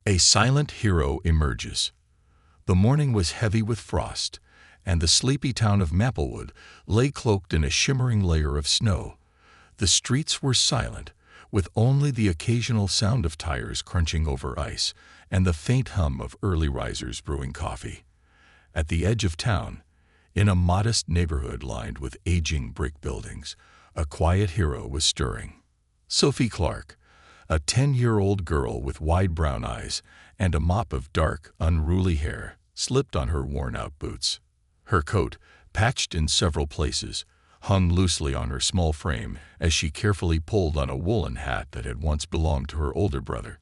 A silent hero emerges. The morning was heavy with frost, and the sleepy town of Maplewood lay cloaked in a shimmering layer of snow. The streets were silent, with only the occasional sound of tires crunching over ice and the faint hum of early risers brewing coffee. At the edge of town, in a modest neighborhood lined with aging brick buildings, a quiet hero was stirring. Sophie Clark, a 10-year-old girl with wide brown eyes and a mop of dark, unruly hair, slipped on her worn-out boots. Her coat, patched in several places, hung loosely on her small frame as she carefully pulled on a woolen hat that had once belonged to her older brother.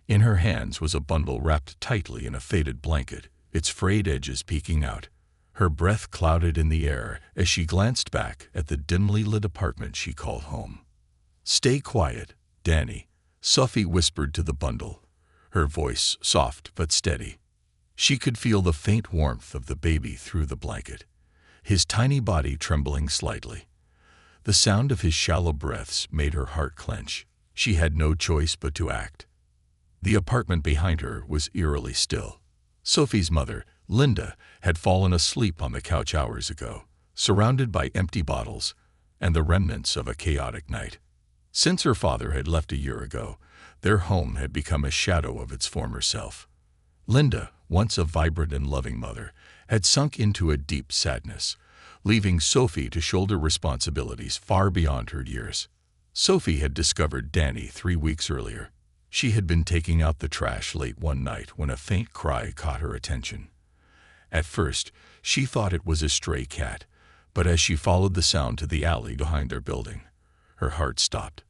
In her hands was a bundle wrapped tightly in a faded blanket, its frayed edges peeking out. Her breath clouded in the air as she glanced back at the dimly lit apartment she called home. "Stay quiet, Danny," Sophie whispered to the bundle, her voice soft but steady. She could feel the faint warmth of the baby through the blanket, his tiny body trembling slightly. The sound of his shallow breaths made her heart clench. She had no choice but to act. The apartment behind her was eerily still. Sophie's mother, Linda, had fallen asleep on the couch hours ago, surrounded by empty bottles and the remnants of a chaotic night. Since her father had left a year ago, their home had become a shadow of its former self. Linda, once a vibrant and loving mother, had sunk into a deep sadness, leaving Sophie to shoulder responsibilities far beyond her years. Sophie had discovered Danny 3 weeks earlier. She had been taking out the trash late one night when a faint cry caught her attention. At first, she thought it was a stray cat, but as she followed the sound to the alley behind their building, her heart stopped.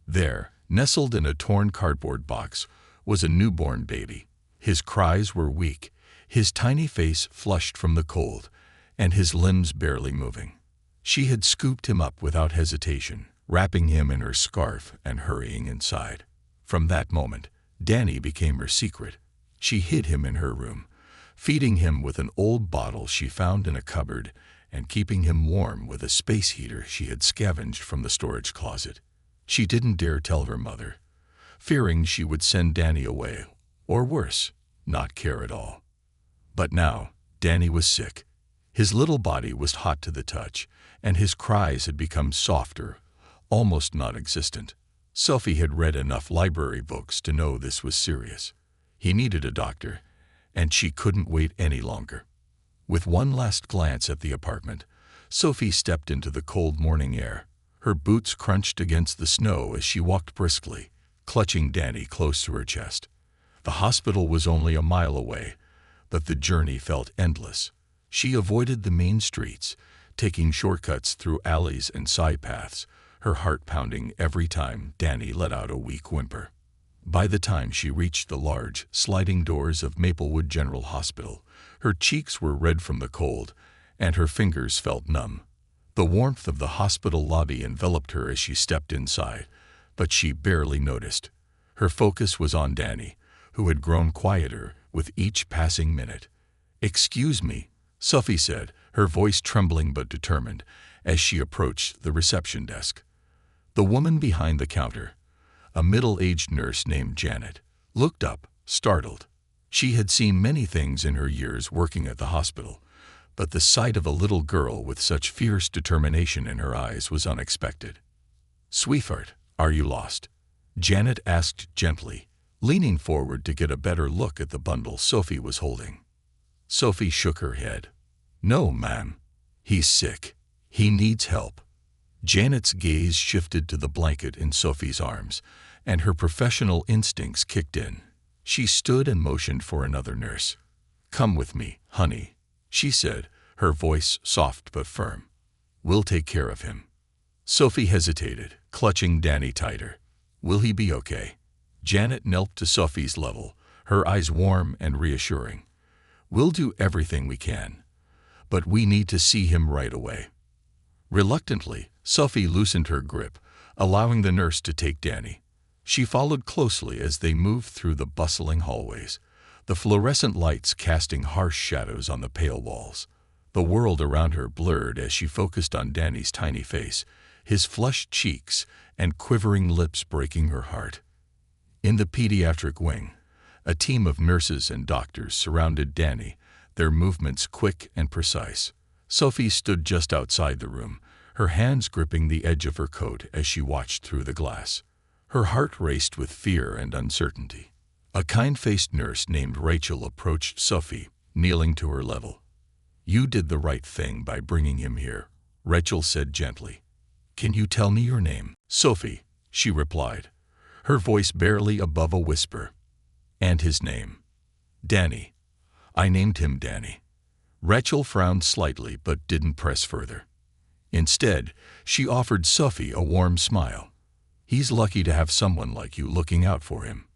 There, nestled in a torn cardboard box, was a newborn baby. His cries were weak, his tiny face flushed from the cold, and his limbs barely moving. She had scooped him up without hesitation, wrapping him in her scarf and hurrying inside. From that moment, Danny became her secret. She hid him in her room, feeding him with an old bottle she found in a cupboard and keeping him warm with a space heater she had scavenged from the storage closet. She didn't dare tell her mother, fearing she would send Danny away, or worse, not care at all. But now, Danny was sick. His little body was hot to the touch, and his cries had become softer, almost non-existent. Sophie had read enough library books to know this was serious. He needed a doctor, and she couldn't wait any longer. With one last glance at the apartment, Sophie stepped into the cold morning air. Her boots crunched against the snow as she walked briskly, clutching Danny close to her chest. The hospital was only a mile away, but the journey felt endless. She avoided the main streets, taking shortcuts through alleys and side paths, her heart pounding every time Danny let out a weak whimper. By the time she reached the large, sliding doors of Maplewood General Hospital, her cheeks were red from the cold, and her fingers felt numb. The warmth of the hospital lobby enveloped her as she stepped inside, but she barely noticed. Her focus was on Danny, who had grown quieter with each passing minute. "Excuse me," Sophie said, her voice trembling but determined, as she approached the reception desk. The woman behind the counter, a middle-aged nurse named Janet, looked up, startled. She had seen many things in her years working at the hospital, but the sight of a little girl with such fierce determination in her eyes was unexpected. "Sweetheart, are you lost?" Janet asked gently, leaning forward to get a better look at the bundle Sophie was holding. Sophie shook her head. "No, ma'am. He's sick. He needs help." Janet's gaze shifted to the blanket in Sophie's arms, and her professional instincts kicked in. She stood and motioned for another nurse. "Come with me, honey," she said, her voice soft but firm. "We'll take care of him." Sophie hesitated, clutching Danny tighter. "Will he be okay?" Janet knelt to Sophie's level, her eyes warm and reassuring. "We'll do everything we can, but we need to see him right away." Reluctantly, Sophie loosened her grip, allowing the nurse to take Danny. She followed closely as they moved through the bustling hallways, the fluorescent lights casting harsh shadows on the pale walls. The world around her blurred as she focused on Danny's tiny face, his flushed cheeks and quivering lips breaking her heart. In the pediatric wing, A team of nurses and doctors surrounded Danny, their movements quick and precise. Sophie stood just outside the room, her hands gripping the edge of her coat as she watched through the glass. Her heart raced with fear and uncertainty. A kind-faced nurse named Rachel approached Sophie, kneeling to her level. "You did the right thing by bringing him here," Rachel said gently. "Can you tell me your name?" "Sophie," she replied, her voice barely above a whisper. "And his name?" "Danny. I named him Danny." Rachel frowned slightly but didn't press further. Instead, she offered Sophie a warm smile. "He's lucky to have someone like you looking out for him."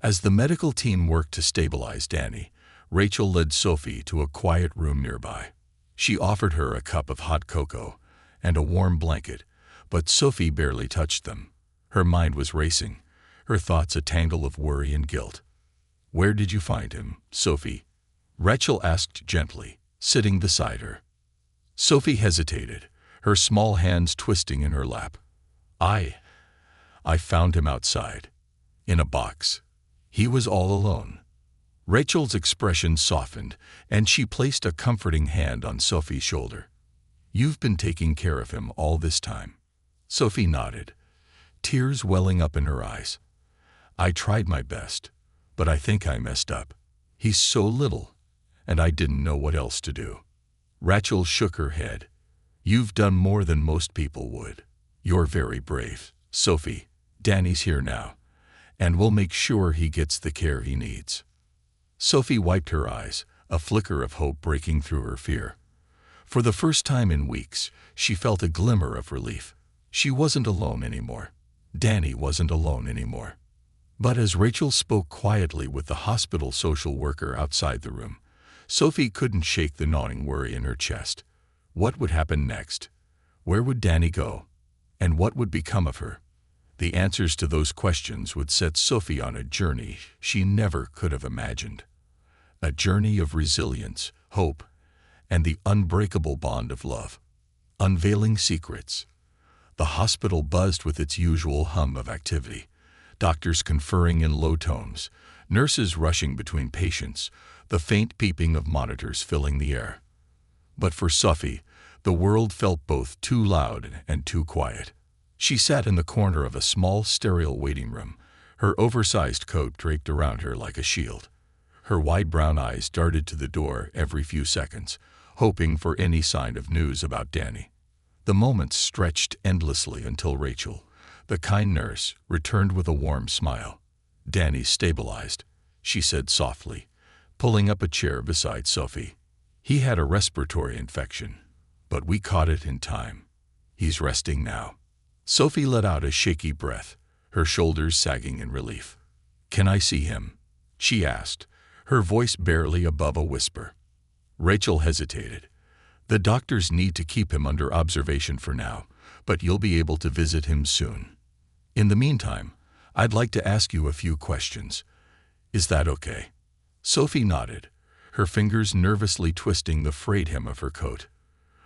As the medical team worked to stabilize Danny, Rachel led Sophie to a quiet room nearby. She offered her a cup of hot cocoa and a warm blanket, but Sophie barely touched them. Her mind was racing, her thoughts a tangle of worry and guilt. "Where did you find him, Sophie?" Rachel asked gently, sitting beside her. Sophie hesitated, her small hands twisting in her lap. I found him outside, in a box. He was all alone." Rachel's expression softened, and she placed a comforting hand on Sophie's shoulder. "You've been taking care of him all this time." Sophie nodded, tears welling up in her eyes. "I tried my best, but I think I messed up. He's so little, and I didn't know what else to do." Rachel shook her head. "You've done more than most people would. You're very brave, Sophie. Danny's here now, and we'll make sure he gets the care he needs." Sophie wiped her eyes, a flicker of hope breaking through her fear. For the first time in weeks, she felt a glimmer of relief. She wasn't alone anymore. Danny wasn't alone anymore. But as Rachel spoke quietly with the hospital social worker outside the room, Sophie couldn't shake the gnawing worry in her chest. What would happen next? Where would Danny go? And what would become of her? The answers to those questions would set Sophie on a journey she never could have imagined. A journey of resilience, hope, and the unbreakable bond of love. Unveiling secrets. The hospital buzzed with its usual hum of activity. Doctors conferring in low tones, nurses rushing between patients, the faint peeping of monitors filling the air. But for Sophie, the world felt both too loud and too quiet. She sat in the corner of a small, sterile waiting room, her oversized coat draped around her like a shield. Her wide brown eyes darted to the door every few seconds, hoping for any sign of news about Danny. The moments stretched endlessly until Rachel, the kind nurse, returned with a warm smile. "Danny's stabilized," she said softly, pulling up a chair beside Sophie. "He had a respiratory infection, but we caught it in time. He's resting now." Sophie let out a shaky breath, her shoulders sagging in relief. "Can I see him?" she asked, her voice barely above a whisper. Rachel hesitated. "The doctors need to keep him under observation for now, but you'll be able to visit him soon. In the meantime, I'd like to ask you a few questions. Is that okay?" Sophie nodded, her fingers nervously twisting the frayed hem of her coat.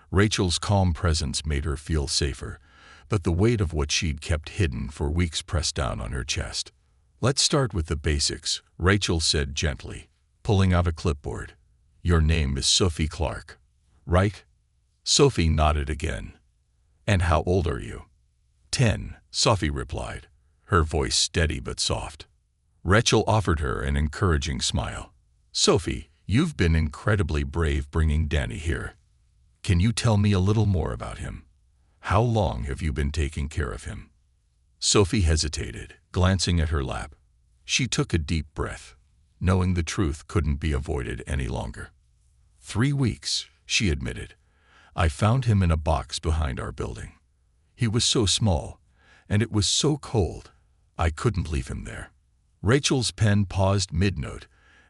Rachel's calm presence made her feel safer, but the weight of what she'd kept hidden for weeks pressed down on her chest. "Let's start with the basics," Rachel said gently, pulling out a clipboard. "Your name is Sophie Clark, right?" Sophie nodded again. "And how old are you?" 10, Sophie replied, her voice steady but soft. Rachel offered her an encouraging smile. "Sophie, you've been incredibly brave bringing Danny here. Can you tell me a little more about him? How long have you been taking care of him?" Sophie hesitated, glancing at her lap. She took a deep breath, knowing the truth couldn't be avoided any longer. 3 weeks, she admitted. "I found him in a box behind our building. He was so small, and it was so cold, I couldn't leave him there." Rachel's pen paused mid-note,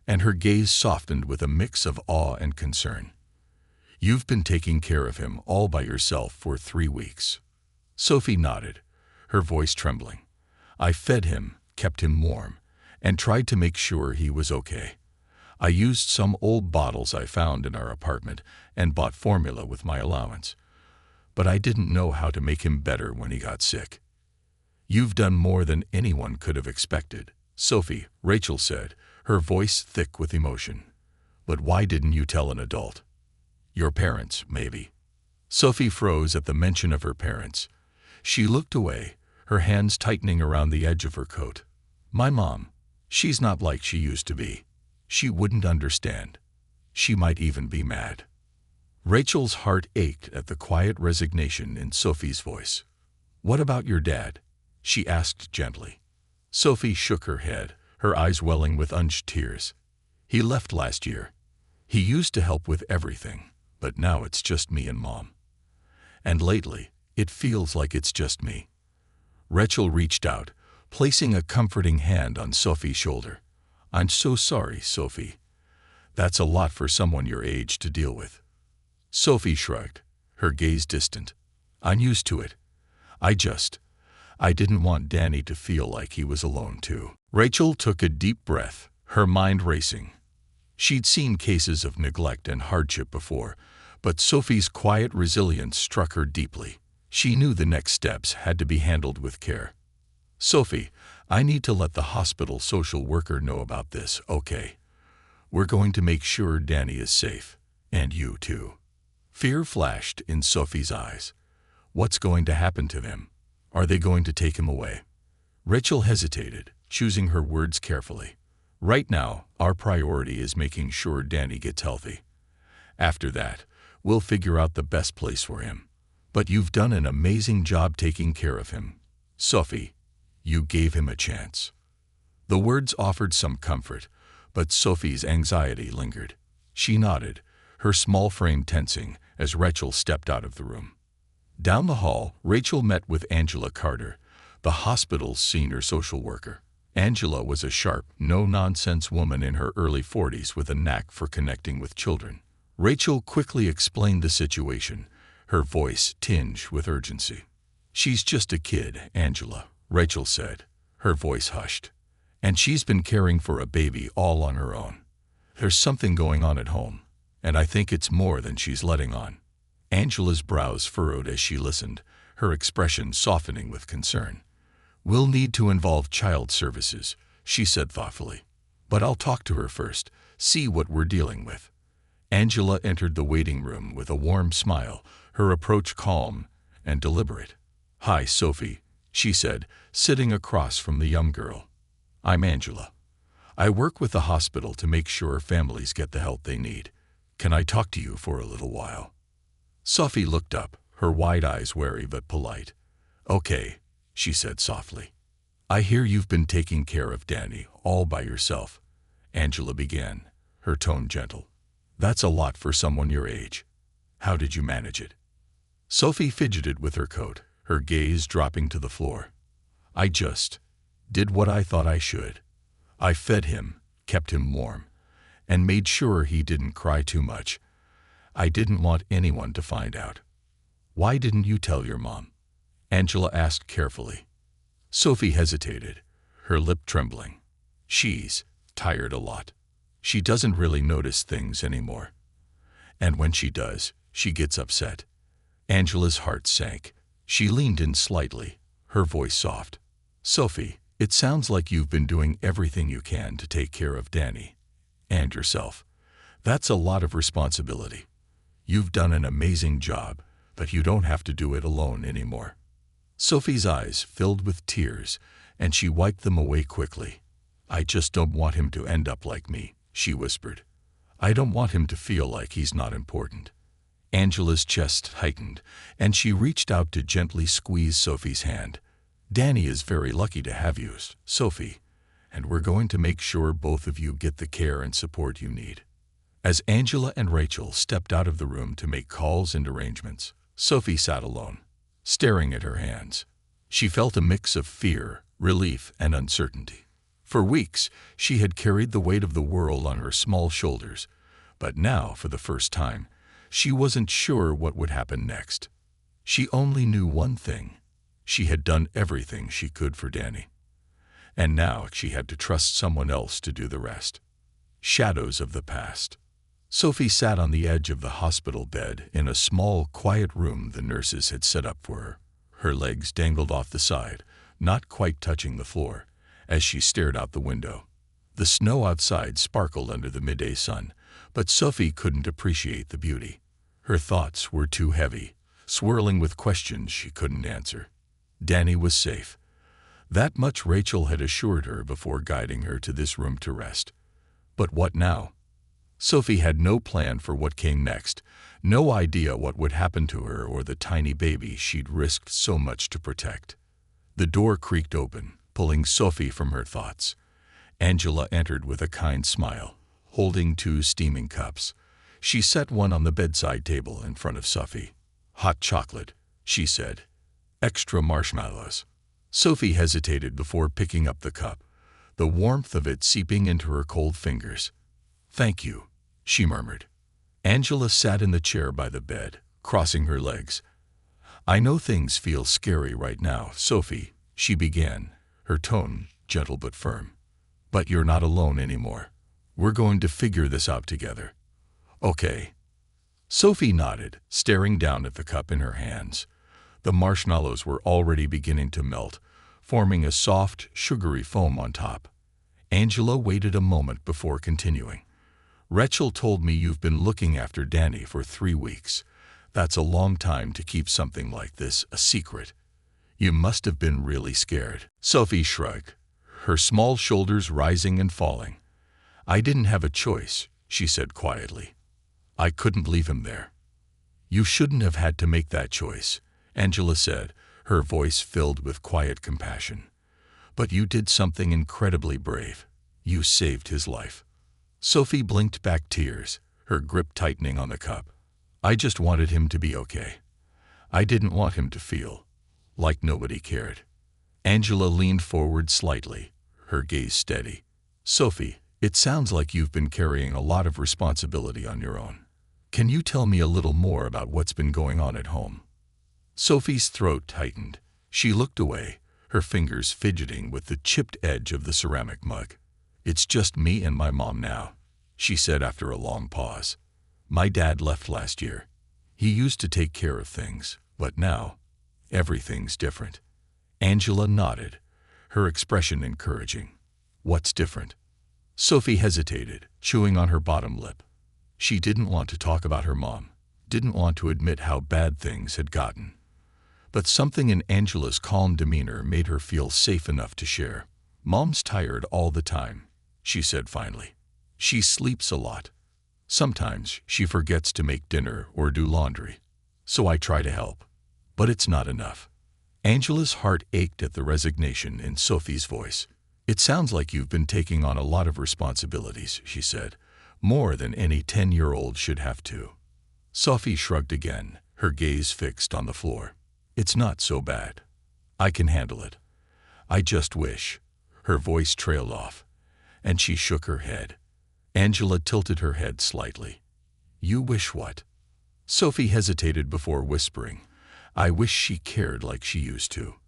and her gaze softened with a mix of awe and concern. "You've been taking care of him all by yourself for 3 weeks." Sophie nodded, her voice trembling. "I fed him, kept him warm, and tried to make sure he was okay. I used some old bottles I found in our apartment and bought formula with my allowance. But I didn't know how to make him better when he got sick." "You've done more than anyone could have expected," Sophie, Rachel said, her voice thick with emotion. But why didn't you tell an adult? Your parents, maybe. Sophie froze at the mention of her parents. She looked away, her hands tightening around the edge of her coat. My mom. She's not like she used to be. She wouldn't understand. She might even be mad. Rachel's heart ached at the quiet resignation in Sophie's voice. What about your dad? She asked gently. Sophie shook her head, her eyes welling with unshed tears. He left last year. He used to help with everything, but now it's just me and Mom. And lately, it feels like it's just me. Rachel reached out, placing a comforting hand on Sophie's shoulder. I'm so sorry, Sophie. That's a lot for someone your age to deal with. Sophie shrugged, her gaze distant. I'm used to it. I didn't want Danny to feel like he was alone too. Rachel took a deep breath, her mind racing. She'd seen cases of neglect and hardship before, but Sophie's quiet resilience struck her deeply. She knew the next steps had to be handled with care. Sophie, I need to let the hospital social worker know about this, okay? We're going to make sure Danny is safe. And you too. Fear flashed in Sophie's eyes. What's going to happen to him? Are they going to take him away? Rachel hesitated, choosing her words carefully. Right now, our priority is making sure Danny gets healthy. After that, we'll figure out the best place for him. But you've done an amazing job taking care of him. Sophie, you gave him a chance. The words offered some comfort, but Sophie's anxiety lingered. She nodded, her small frame tensing as Rachel stepped out of the room. Down the hall, Rachel met with Angela Carter, the hospital's senior social worker. Angela was a sharp, no-nonsense woman in her early 40s with a knack for connecting with children. Rachel quickly explained the situation, her voice tinged with urgency. She's just a kid, Angela, Rachel said, her voice hushed. And she's been caring for a baby all on her own. There's something going on at home, and I think it's more than she's letting on. Angela's brows furrowed as she listened, her expression softening with concern. We'll need to involve child services, she said thoughtfully. But I'll talk to her first, see what we're dealing with. Angela entered the waiting room with a warm smile, her approach calm and deliberate. Hi, Sophie, she said, sitting across from the young girl. I'm Angela. I work with the hospital to make sure families get the help they need. Can I talk to you for a little while? Sophie looked up, her wide eyes wary but polite. Okay, she said softly. I hear you've been taking care of Danny all by yourself, Angela began, her tone gentle. That's a lot for someone your age. How did you manage it? Sophie fidgeted with her coat, her gaze dropping to the floor. I just did what I thought I should. I fed him, kept him warm, and made sure he didn't cry too much. I didn't want anyone to find out. Why didn't you tell your mom? Angela asked carefully. Sophie hesitated, her lip trembling. She's tired a lot. She doesn't really notice things anymore. And when she does, she gets upset. Angela's heart sank. She leaned in slightly, her voice soft. Sophie, it sounds like you've been doing everything you can to take care of Danny and yourself. That's a lot of responsibility. You've done an amazing job, but you don't have to do it alone anymore. Sophie's eyes filled with tears, and she wiped them away quickly. I just don't want him to end up like me, she whispered. I don't want him to feel like he's not important. Angela's chest tightened, and she reached out to gently squeeze Sophie's hand. Danny is very lucky to have you, Sophie, and we're going to make sure both of you get the care and support you need. As Angela and Rachel stepped out of the room to make calls and arrangements, Sophie sat alone, staring at her hands. She felt a mix of fear, relief, and uncertainty. For weeks, she had carried the weight of the world on her small shoulders, but now, for the first time, she wasn't sure what would happen next. She only knew one thing. She had done everything she could for Danny. And now she had to trust someone else to do the rest. Shadows of the past. Sophie sat on the edge of the hospital bed in a small, quiet room the nurses had set up for her. Her legs dangled off the side, not quite touching the floor, as she stared out the window. The snow outside sparkled under the midday sun, but Sophie couldn't appreciate the beauty. Her thoughts were too heavy, swirling with questions she couldn't answer. Danny was safe. That much Rachel had assured her before guiding her to this room to rest. But what now? Sophie had no plan for what came next, no idea what would happen to her or the tiny baby she'd risked so much to protect. The door creaked open, pulling Sophie from her thoughts. Angela entered with a kind smile, holding 2 steaming cups. She set one on the bedside table in front of Sophie. "Hot chocolate," she said. "Extra marshmallows." Sophie hesitated before picking up the cup, the warmth of it seeping into her cold fingers. "Thank you," she murmured. Angela sat in the chair by the bed, crossing her legs. "I know things feel scary right now, Sophie," she began, her tone gentle but firm. "But you're not alone anymore. We're going to figure this out together. Okay?" Sophie nodded, staring down at the cup in her hands. The marshmallows were already beginning to melt, forming a soft, sugary foam on top. Angela waited a moment before continuing. "Rachel told me you've been looking after Danny for 3 weeks. That's a long time to keep something like this a secret. You must have been really scared." Sophie shrugged, her small shoulders rising and falling. "I didn't have a choice," she said quietly. "I couldn't leave him there." "You shouldn't have had to make that choice," Angela said, her voice filled with quiet compassion. "But you did something incredibly brave. You saved his life." Sophie blinked back tears, her grip tightening on the cup. "I just wanted him to be okay. I didn't want him to feel like nobody cared." Angela leaned forward slightly, her gaze steady. "Sophie, it sounds like you've been carrying a lot of responsibility on your own. Can you tell me a little more about what's been going on at home?" Sophie's throat tightened. She looked away, her fingers fidgeting with the chipped edge of the ceramic mug. "It's just me and my mom now," she said after a long pause. "My dad left last year. He used to take care of things, but now, everything's different." Angela nodded, her expression encouraging. "What's different?" Sophie hesitated, chewing on her bottom lip. She didn't want to talk about her mom, didn't want to admit how bad things had gotten. But something in Angela's calm demeanor made her feel safe enough to share. "Mom's tired all the time," she said finally. "She sleeps a lot. Sometimes she forgets to make dinner or do laundry. So I try to help. But it's not enough." Angela's heart ached at the resignation in Sophie's voice. "It sounds like you've been taking on a lot of responsibilities," she said, "more than any 10-year-old should have to." Sophie shrugged again, her gaze fixed on the floor. "It's not so bad. I can handle it. I just wish." Her voice trailed off, and she shook her head. Angela tilted her head slightly. "You wish what?" Sophie hesitated before whispering. "I wish she cared like she used to.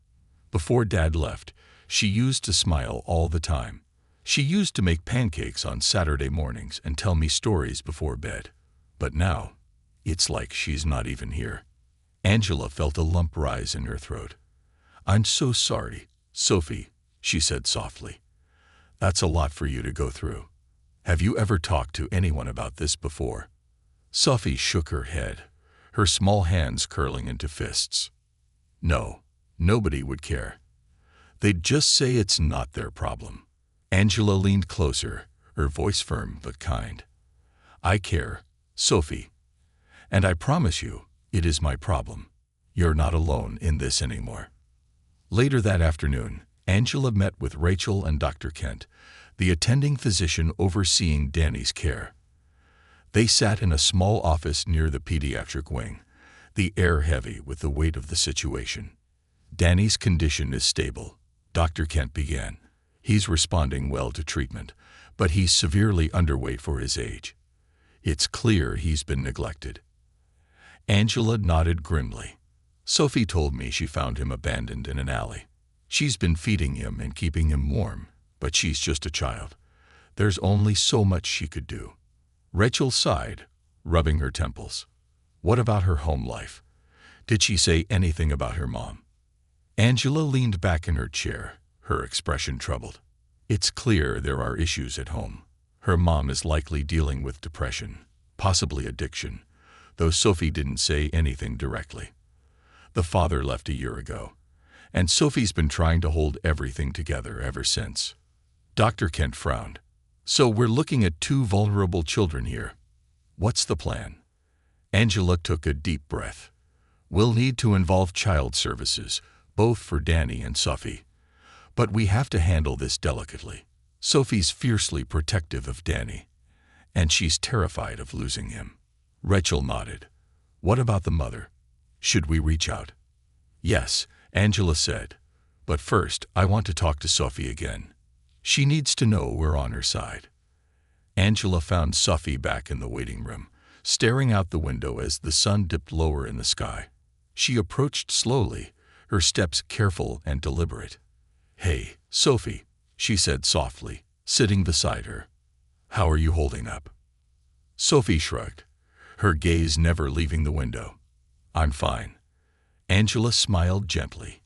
Before Dad left, she used to smile all the time. She used to make pancakes on Saturday mornings and tell me stories before bed. But now, it's like she's not even here." Angela felt a lump rise in her throat. "I'm so sorry, Sophie," she said softly. "That's a lot for you to go through. Have you ever talked to anyone about this before?" Sophie shook her head, her small hands curling into fists. "No, nobody would care. They'd just say it's not their problem." Angela leaned closer, her voice firm but kind. "I care, Sophie. And I promise you, it is my problem. You're not alone in this anymore." Later that afternoon, Angela met with Rachel and Dr. Kent, the attending physician overseeing Danny's care. They sat in a small office near the pediatric wing, the air heavy with the weight of the situation. "Danny's condition is stable," Dr. Kent began. "He's responding well to treatment, but he's severely underweight for his age. It's clear he's been neglected." Angela nodded grimly. "Sophie told me she found him abandoned in an alley. She's been feeding him and keeping him warm, but she's just a child. There's only so much she could do." Rachel sighed, rubbing her temples. "What about her home life? Did she say anything about her mom?" Angela leaned back in her chair, her expression troubled. It's clear there are issues at home. Her mom is likely dealing with depression, possibly addiction, though Sophie didn't say anything directly. The father left a year ago, and Sophie's been trying to hold everything together ever since. Dr. Kent frowned. So we're looking at two vulnerable children here. What's the plan? Angela took a deep breath. We'll need to involve child services, both for Danny and Sophie. But we have to handle this delicately. Sophie's fiercely protective of Danny, and she's terrified of losing him. Rachel nodded. What about the mother? Should we reach out? Yes, Angela said. But first, I want to talk to Sophie again. She needs to know we're on her side. Angela found Sophie back in the waiting room, staring out the window as the sun dipped lower in the sky. She approached slowly, her steps careful and deliberate. Hey, Sophie, she said softly, sitting beside her. How are you holding up? Sophie shrugged, her gaze never leaving the window. I'm fine. Angela smiled gently.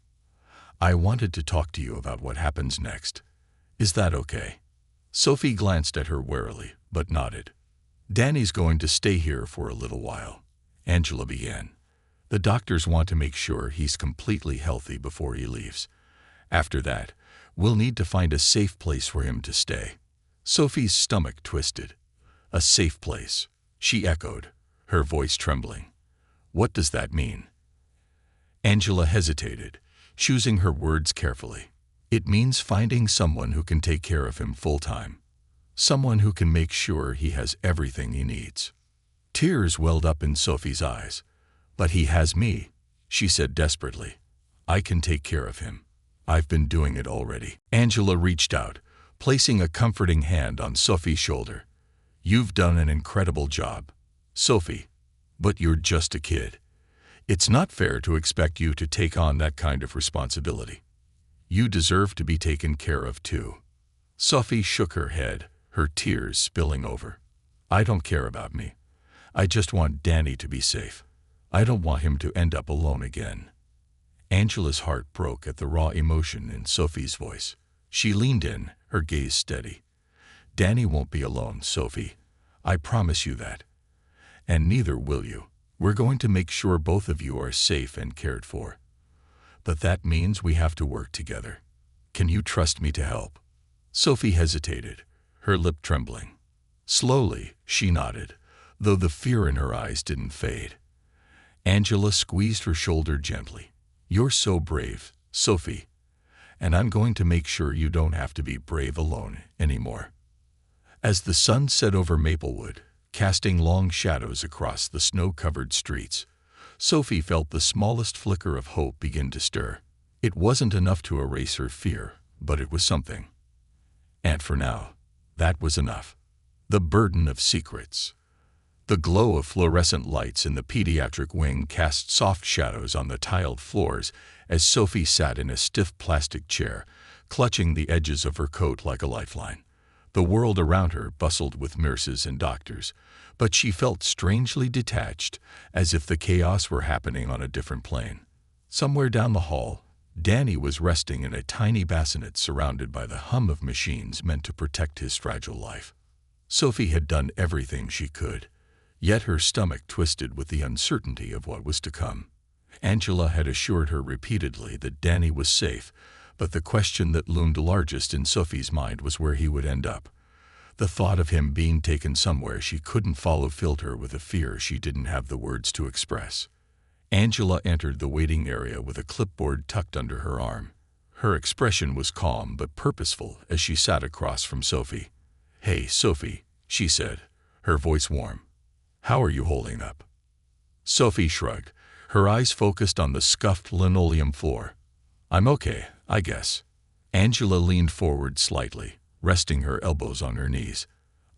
I wanted to talk to you about what happens next. Is that okay? Sophie glanced at her warily, but nodded. Danny's going to stay here for a little while, Angela began. The doctors want to make sure he's completely healthy before he leaves. After that, we'll need to find a safe place for him to stay. Sophie's stomach twisted. A safe place, she echoed, her voice trembling. What does that mean? Angela hesitated, choosing her words carefully. It means finding someone who can take care of him full-time. Someone who can make sure he has everything he needs. Tears welled up in Sophie's eyes. But he has me, she said desperately. I can take care of him. I've been doing it already. Angela reached out, placing a comforting hand on Sophie's shoulder. You've done an incredible job, Sophie. But you're just a kid. It's not fair to expect you to take on that kind of responsibility. You deserve to be taken care of too. Sophie shook her head, her tears spilling over. I don't care about me. I just want Danny to be safe. I don't want him to end up alone again. Angela's heart broke at the raw emotion in Sophie's voice. She leaned in, her gaze steady. Danny won't be alone, Sophie. I promise you that. And neither will you. We're going to make sure both of you are safe and cared for. But that means we have to work together. Can you trust me to help? Sophie hesitated, her lip trembling. Slowly, she nodded, though the fear in her eyes didn't fade. Angela squeezed her shoulder gently. You're so brave, Sophie. And I'm going to make sure you don't have to be brave alone anymore. As the sun set over Maplewood, casting long shadows across the snow-covered streets, Sophie felt the smallest flicker of hope begin to stir. It wasn't enough to erase her fear, but it was something. And for now, that was enough. The burden of secrets. The glow of fluorescent lights in the pediatric wing cast soft shadows on the tiled floors as Sophie sat in a stiff plastic chair, clutching the edges of her coat like a lifeline. The world around her bustled with nurses and doctors, but she felt strangely detached, as if the chaos were happening on a different plane. Somewhere down the hall, Danny was resting in a tiny bassinet surrounded by the hum of machines meant to protect his fragile life. Sophie had done everything she could, yet her stomach twisted with the uncertainty of what was to come. Angela had assured her repeatedly that Danny was safe, but the question that loomed largest in Sophie's mind was where he would end up. The thought of him being taken somewhere she couldn't follow filled her with a fear she didn't have the words to express. Angela entered the waiting area with a clipboard tucked under her arm. Her expression was calm but purposeful as she sat across from Sophie. Hey, Sophie, she said, her voice warm. How are you holding up? Sophie shrugged, her eyes focused on the scuffed linoleum floor. I'm okay, I guess. Angela leaned forward slightly, resting her elbows on her knees.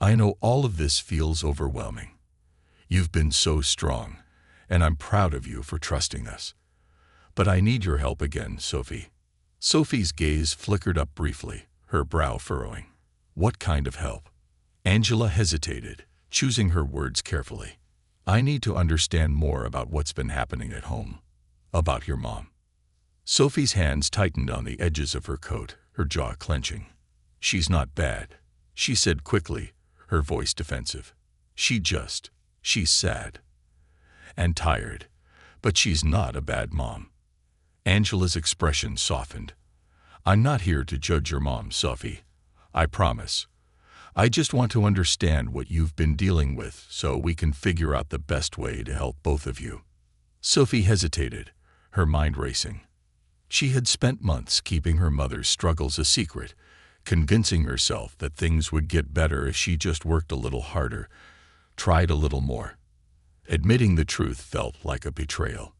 I know all of this feels overwhelming. You've been so strong, and I'm proud of you for trusting us. But I need your help again, Sophie. Sophie's gaze flickered up briefly, her brow furrowing. What kind of help? Angela hesitated, choosing her words carefully. I need to understand more about what's been happening at home. About your mom. Sophie's hands tightened on the edges of her coat, her jaw clenching. "She's not bad," she said quickly, her voice defensive. She's sad. And tired. But she's not a bad mom." Angela's expression softened. "I'm not here to judge your mom, Sophie. I promise. I just want to understand what you've been dealing with so we can figure out the best way to help both of you." Sophie hesitated, her mind racing. She had spent months keeping her mother's struggles a secret, convincing herself that things would get better if she just worked a little harder, tried a little more. Admitting the truth felt like a betrayal.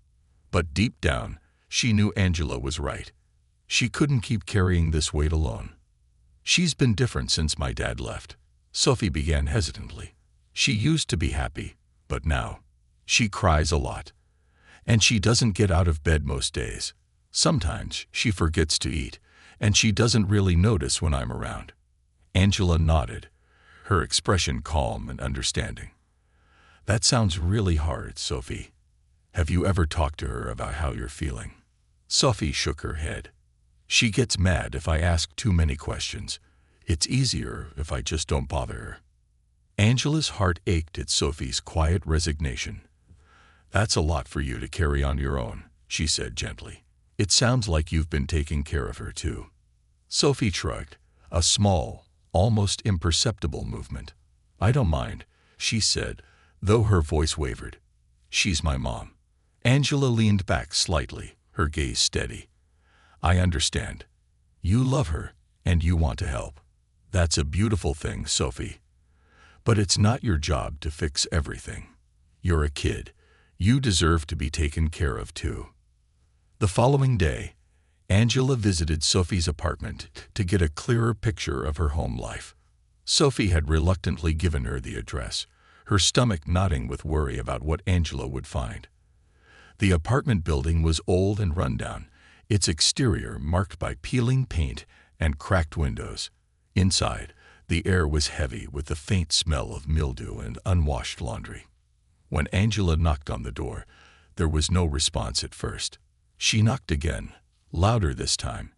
But deep down, she knew Angela was right. She couldn't keep carrying this weight alone. "She's been different since my dad left," Sophie began hesitantly. "She used to be happy, but now she cries a lot. And she doesn't get out of bed most days. Sometimes she forgets to eat, and she doesn't really notice when I'm around." Angela nodded, her expression calm and understanding. "That sounds really hard, Sophie. Have you ever talked to her about how you're feeling?" Sophie shook her head. "She gets mad if I ask too many questions. It's easier if I just don't bother her." Angela's heart ached at Sophie's quiet resignation. "That's a lot for you to carry on your own," she said gently. "It sounds like you've been taking care of her too." Sophie shrugged, a small, almost imperceptible movement. "I don't mind," she said, though her voice wavered. "She's my mom." Angela leaned back slightly, her gaze steady. "I understand. You love her, and you want to help. That's a beautiful thing, Sophie. But it's not your job to fix everything. You're a kid. You deserve to be taken care of too." The following day, Angela visited Sophie's apartment to get a clearer picture of her home life. Sophie had reluctantly given her the address, her stomach knotting with worry about what Angela would find. The apartment building was old and rundown, its exterior marked by peeling paint and cracked windows. Inside, the air was heavy with the faint smell of mildew and unwashed laundry. When Angela knocked on the door, there was no response at first. She knocked again, louder this time,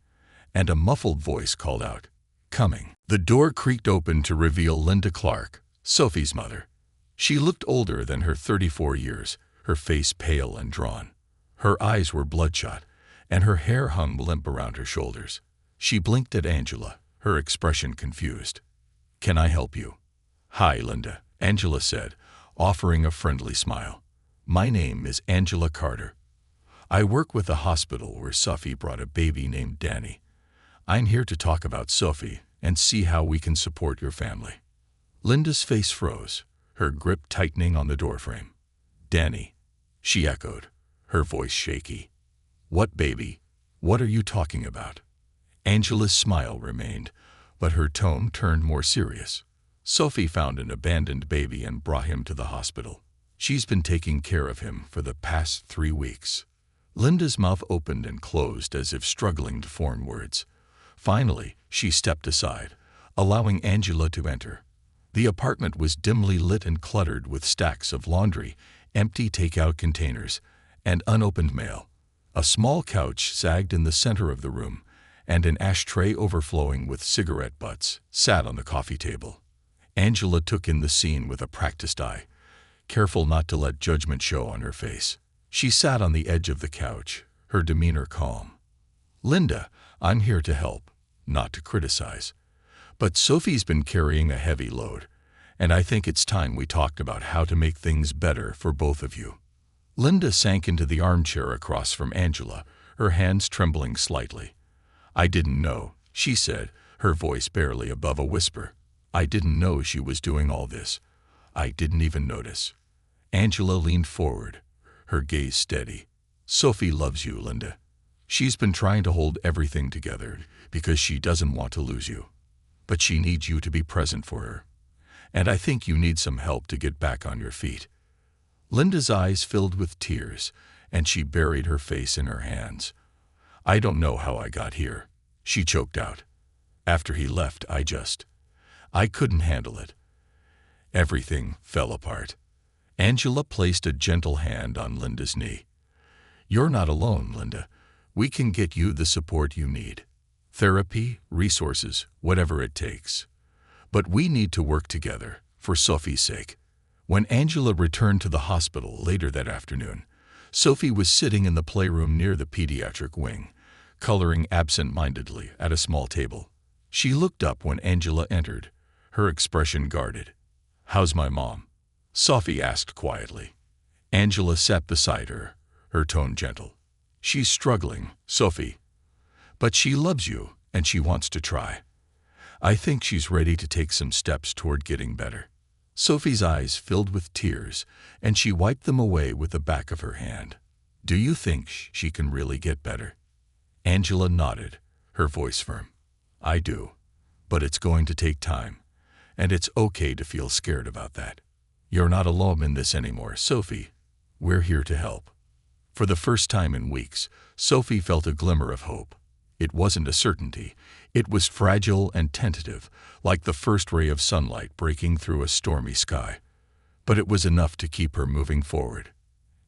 and a muffled voice called out, "Coming." The door creaked open to reveal Linda Clark, Sophie's mother. She looked older than her 34 years, her face pale and drawn. Her eyes were bloodshot, and her hair hung limp around her shoulders. She blinked at Angela, her expression confused. "Can I help you?" "Hi, Linda," Angela said, offering a friendly smile. "My name is Angela Carter. I work with a hospital where Sophie brought a baby named Danny. I'm here to talk about Sophie and see how we can support your family." Linda's face froze, her grip tightening on the doorframe. "Danny," she echoed, her voice shaky. "What baby? What are you talking about?" Angela's smile remained, but her tone turned more serious. "Sophie found an abandoned baby and brought him to the hospital. She's been taking care of him for the past 3 weeks. Linda's mouth opened and closed as if struggling to form words. Finally, she stepped aside, allowing Angela to enter. The apartment was dimly lit and cluttered with stacks of laundry, empty takeout containers, and unopened mail. A small couch sagged in the center of the room, and an ashtray overflowing with cigarette butts sat on the coffee table. Angela took in the scene with a practiced eye, careful not to let judgment show on her face. She sat on the edge of the couch, her demeanor calm. "Linda, I'm here to help, not to criticize. But Sophie's been carrying a heavy load, and I think it's time we talked about how to make things better for both of you." Linda sank into the armchair across from Angela, her hands trembling slightly. "I didn't know," she said, her voice barely above a whisper. "I didn't know she was doing all this. I didn't even notice." Angela leaned forward, her gaze steady. "Sophie loves you, Linda. She's been trying to hold everything together because she doesn't want to lose you. But she needs you to be present for her. And I think you need some help to get back on your feet." Linda's eyes filled with tears, and she buried her face in her hands. "I don't know how I got here," she choked out. "After he left, I couldn't handle it. Everything fell apart." Angela placed a gentle hand on Linda's knee. "You're not alone, Linda. We can get you the support you need." Therapy, resources, whatever it takes. But we need to work together, for Sophie's sake. When Angela returned to the hospital later that afternoon, Sophie was sitting in the playroom near the pediatric wing, coloring absent-mindedly at a small table. She looked up when Angela entered, her expression guarded. "How's my mom?" Sophie asked quietly. Angela sat beside her, her tone gentle. "She's struggling, Sophie. But she loves you, and she wants to try. I think she's ready to take some steps toward getting better." Sophie's eyes filled with tears, and she wiped them away with the back of her hand. "Do you think she can really get better?" Angela nodded, her voice firm. "I do. But it's going to take time, and it's okay to feel scared about that. You're not alone in this anymore, Sophie. We're here to help." For the first time in weeks, Sophie felt a glimmer of hope. It wasn't a certainty. It was fragile and tentative, like the first ray of sunlight breaking through a stormy sky. But it was enough to keep her moving forward.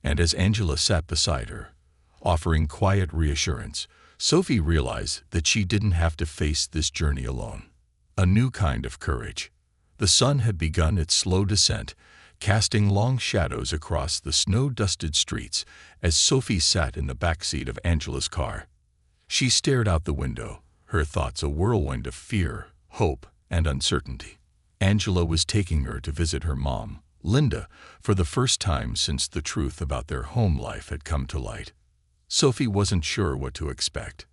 And as Angela sat beside her, offering quiet reassurance, Sophie realized that she didn't have to face this journey alone. A new kind of courage. The sun had begun its slow descent, casting long shadows across the snow-dusted streets as Sophie sat in the back seat of Angela's car. She stared out the window, her thoughts a whirlwind of fear, hope, and uncertainty. Angela was taking her to visit her mom, Linda, for the first time since the truth about their home life had come to light. Sophie wasn't sure what to expect.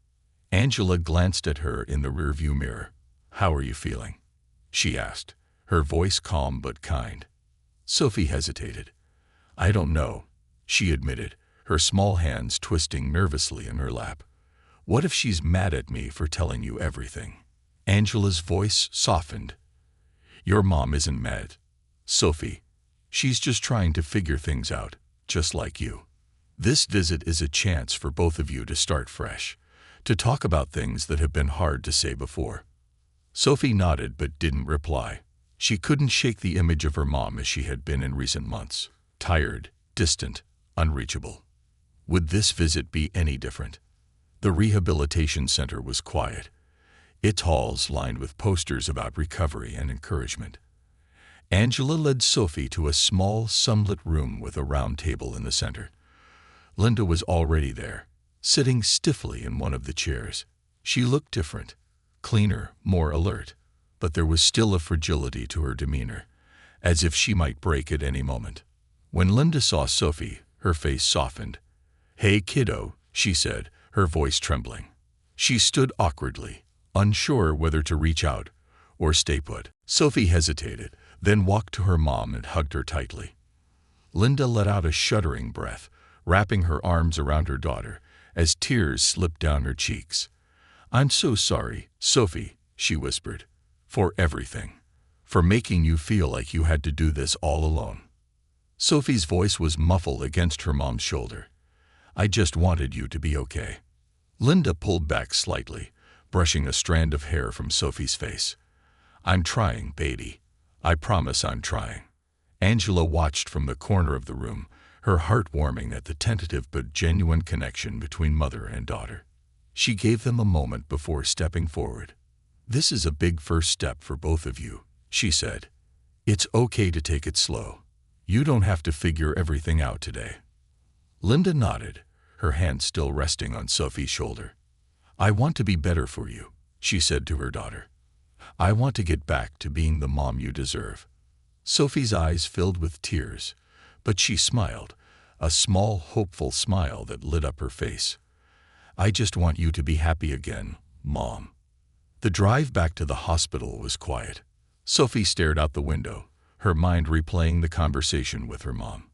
Angela glanced at her in the rearview mirror. "How are you feeling?" she asked, her voice calm but kind. Sophie hesitated. "I don't know," she admitted, her small hands twisting nervously in her lap. "What if she's mad at me for telling you everything?" Angela's voice softened. "Your mom isn't mad, Sophie. She's just trying to figure things out, just like you. This visit is a chance for both of you to start fresh, to talk about things that have been hard to say before." Sophie nodded but didn't reply. She couldn't shake the image of her mom as she had been in recent months. Tired, distant, unreachable. Would this visit be any different? The rehabilitation center was quiet, its halls lined with posters about recovery and encouragement. Angela led Sophie to a small, sunlit room with a round table in the center. Linda was already there, sitting stiffly in one of the chairs. She looked different, cleaner, more alert, but there was still a fragility to her demeanor, as if she might break at any moment. When Linda saw Sophie, her face softened. "Hey, kiddo," she said, her voice trembling. She stood awkwardly, unsure whether to reach out or stay put. Sophie hesitated, then walked to her mom and hugged her tightly. Linda let out a shuddering breath, wrapping her arms around her daughter, as tears slipped down her cheeks. "I'm so sorry, Sophie," she whispered, "for everything, for making you feel like you had to do this all alone." Sophie's voice was muffled against her mom's shoulder. "I just wanted you to be okay." Linda pulled back slightly, brushing a strand of hair from Sophie's face. "I'm trying, baby. I promise I'm trying." Angela watched from the corner of the room, her heart warming at the tentative but genuine connection between mother and daughter. She gave them a moment before stepping forward. "This is a big first step for both of you," she said. "It's okay to take it slow. You don't have to figure everything out today." Linda nodded, her hand still resting on Sophie's shoulder. "I want to be better for you," she said to her daughter. "I want to get back to being the mom you deserve." Sophie's eyes filled with tears, but she smiled, a small, hopeful smile that lit up her face. "I just want you to be happy again, Mom." The drive back to the hospital was quiet. Sophie stared out the window, her mind replaying the conversation with her mom.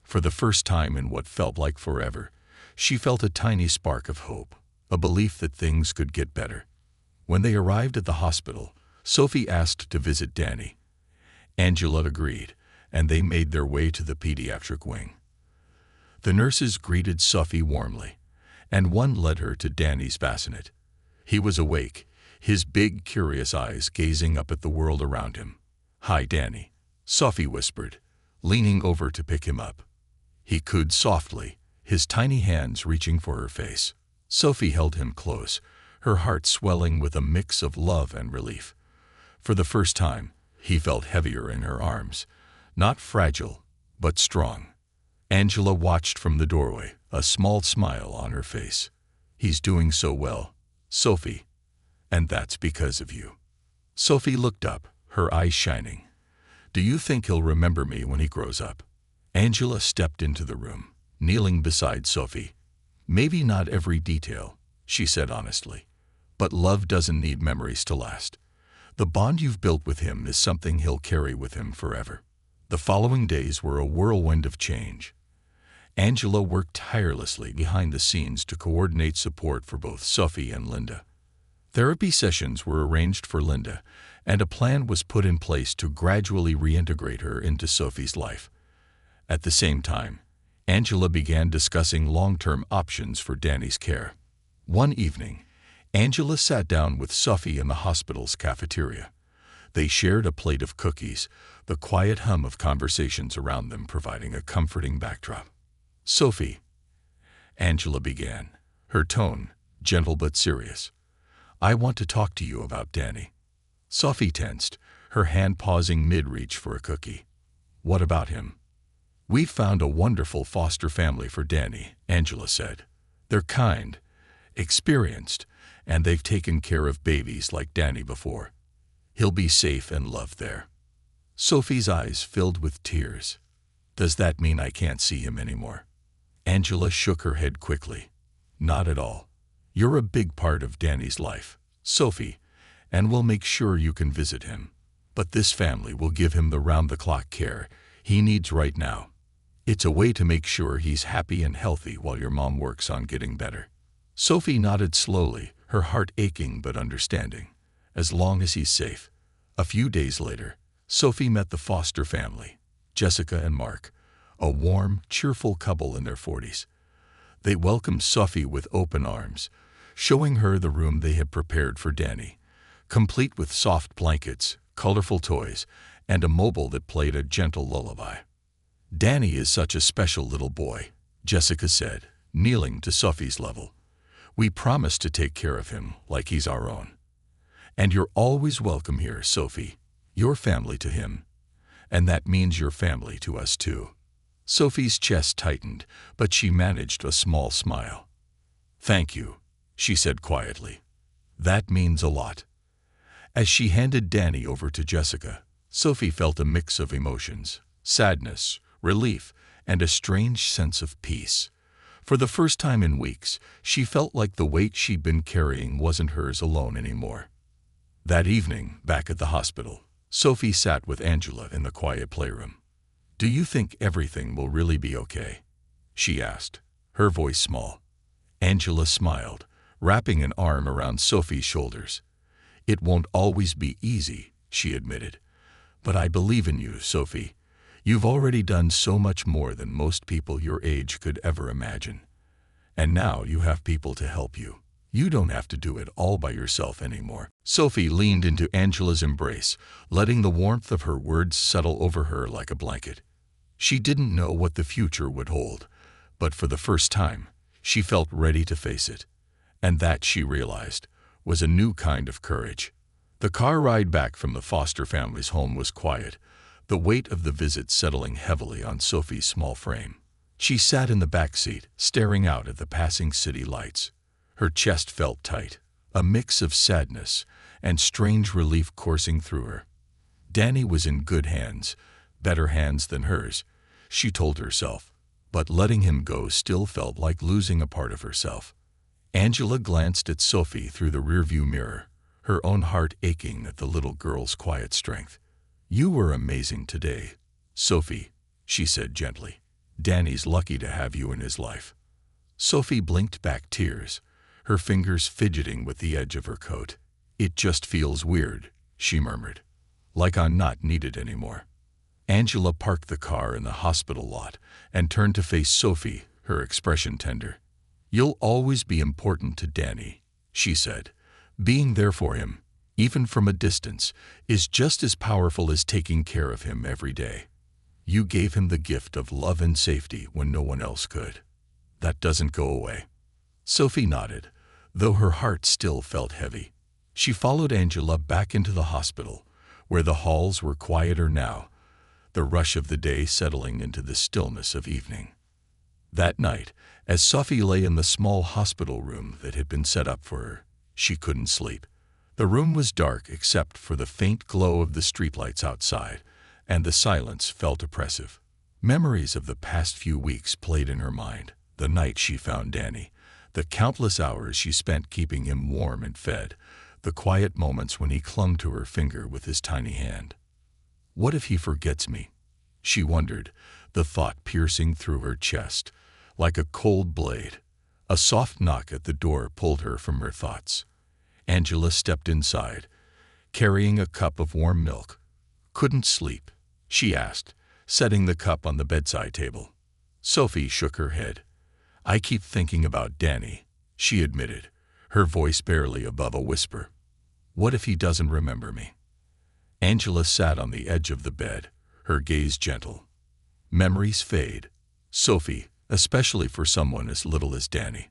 For the first time in what felt like forever, she felt a tiny spark of hope, a belief that things could get better. When they arrived at the hospital, Sophie asked to visit Danny. Angela agreed, and they made their way to the pediatric wing. The nurses greeted Sophie warmly, and one led her to Danny's bassinet. He was awake, his big, curious eyes gazing up at the world around him. "Hi, Danny," Sophie whispered, leaning over to pick him up. He cooed softly, his tiny hands reaching for her face. Sophie held him close, her heart swelling with a mix of love and relief. For the first time, he felt heavier in her arms, not fragile, but strong. Angela watched from the doorway, a small smile on her face. "He's doing so well, Sophie, and that's because of you." Sophie looked up, her eyes shining. "Do you think he'll remember me when he grows up?" Angela stepped into the room, kneeling beside Sophie. "Maybe not every detail," she said honestly, "but love doesn't need memories to last. The bond you've built with him is something he'll carry with him forever." The following days were a whirlwind of change. Angela worked tirelessly behind the scenes to coordinate support for both Sophie and Linda. Therapy sessions were arranged for Linda, and a plan was put in place to gradually reintegrate her into Sophie's life. At the same time, Angela began discussing long-term options for Danny's care. One evening, Angela sat down with Sophie in the hospital's cafeteria. They shared a plate of cookies, the quiet hum of conversations around them providing a comforting backdrop. "Sophie," Angela began, her tone gentle but serious, "I want to talk to you about Danny." Sophie tensed, her hand pausing mid-reach for a cookie. "What about him?" "We've found a wonderful foster family for Danny," Angela said. "They're kind, experienced, and they've taken care of babies like Danny before. He'll be safe and loved there." Sophie's eyes filled with tears. "Does that mean I can't see him anymore?" Angela shook her head quickly. "Not at all. You're a big part of Danny's life, Sophie, and we'll make sure you can visit him. But this family will give him the round-the-clock care he needs right now. It's a way to make sure he's happy and healthy while your mom works on getting better." Sophie nodded slowly, her heart aching but understanding. "As long as he's safe." A few days later, Sophie met the foster family, Jessica and Mark, a warm, cheerful couple in their 40s. They welcomed Sophie with open arms, showing her the room they had prepared for Danny, complete with soft blankets, colorful toys, and a mobile that played a gentle lullaby. "Danny is such a special little boy," Jessica said, kneeling to Sophie's level. "We promise to take care of him like he's our own. And you're always welcome here, Sophie. You're family to him. And that means you're family to us too." Sophie's chest tightened, but she managed a small smile. "Thank you," she said quietly. "That means a lot." As she handed Danny over to Jessica, Sophie felt a mix of emotions: sadness, relief, and a strange sense of peace. For the first time in weeks, she felt like the weight she'd been carrying wasn't hers alone anymore. That evening, back at the hospital, Sophie sat with Angela in the quiet playroom. "Do you think everything will really be okay?" she asked, her voice small. Angela smiled, wrapping an arm around Sophie's shoulders. "It won't always be easy," she admitted. "But I believe in you, Sophie. You've already done so much more than most people your age could ever imagine. And now you have people to help you. You don't have to do it all by yourself anymore." Sophie leaned into Angela's embrace, letting the warmth of her words settle over her like a blanket. She didn't know what the future would hold, but for the first time, she felt ready to face it. And that, she realized, was a new kind of courage. The car ride back from the foster family's home was quiet, the weight of the visit settling heavily on Sophie's small frame. She sat in the back seat, staring out at the passing city lights. Her chest felt tight, a mix of sadness and strange relief coursing through her. Danny was in good hands, better hands than hers, she told herself, but letting him go still felt like losing a part of herself. Angela glanced at Sophie through the rearview mirror, her own heart aching at the little girl's quiet strength. "You were amazing today, Sophie," she said gently. "Danny's lucky to have you in his life." Sophie blinked back tears, her fingers fidgeting with the edge of her coat. "It just feels weird," she murmured, "like I'm not needed anymore." Angela parked the car in the hospital lot and turned to face Sophie, her expression tender. "You'll always be important to Danny," she said. "Being there for him, even from a distance, is just as powerful as taking care of him every day. You gave him the gift of love and safety when no one else could. That doesn't go away." Sophie nodded, though her heart still felt heavy. She followed Angela back into the hospital, where the halls were quieter now, the rush of the day settling into the stillness of evening. That night, as Sophie lay in the small hospital room that had been set up for her, she couldn't sleep. The room was dark except for the faint glow of the streetlights outside, and the silence felt oppressive. Memories of the past few weeks played in her mind. The night she found Danny, the countless hours she spent keeping him warm and fed, the quiet moments when he clung to her finger with his tiny hand. What if he forgets me? She wondered, the thought piercing through her chest, like a cold blade. A soft knock at the door pulled her from her thoughts. Angela stepped inside, carrying a cup of warm milk. "Couldn't sleep?" she asked, setting the cup on the bedside table. Sophie shook her head. "I keep thinking about Danny," she admitted, her voice barely above a whisper. "What if he doesn't remember me?" Angela sat on the edge of the bed, her gaze gentle. "Memories fade, Sophie, especially for someone as little as Danny.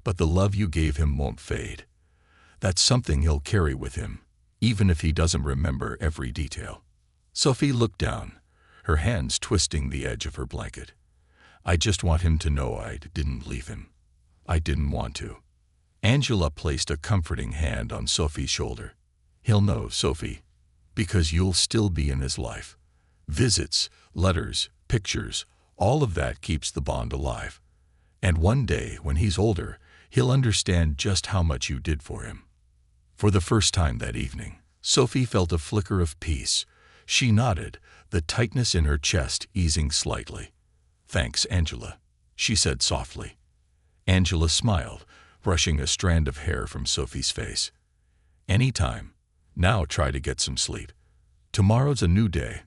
But the love you gave him won't fade. That's something he'll carry with him, even if he doesn't remember every detail." Sophie looked down, her hands twisting the edge of her blanket. "I just want him to know I didn't leave him. I didn't want to." Angela placed a comforting hand on Sophie's shoulder. "He'll know, Sophie, because you'll still be in his life. Visits, letters, pictures, all of that keeps the bond alive. And one day, when he's older, he'll understand just how much you did for him." For the first time that evening, Sophie felt a flicker of peace. She nodded, the tightness in her chest easing slightly. "Thanks, Angela," she said softly. Angela smiled, brushing a strand of hair from Sophie's face. "Anytime. Now try to get some sleep. Tomorrow's a new day."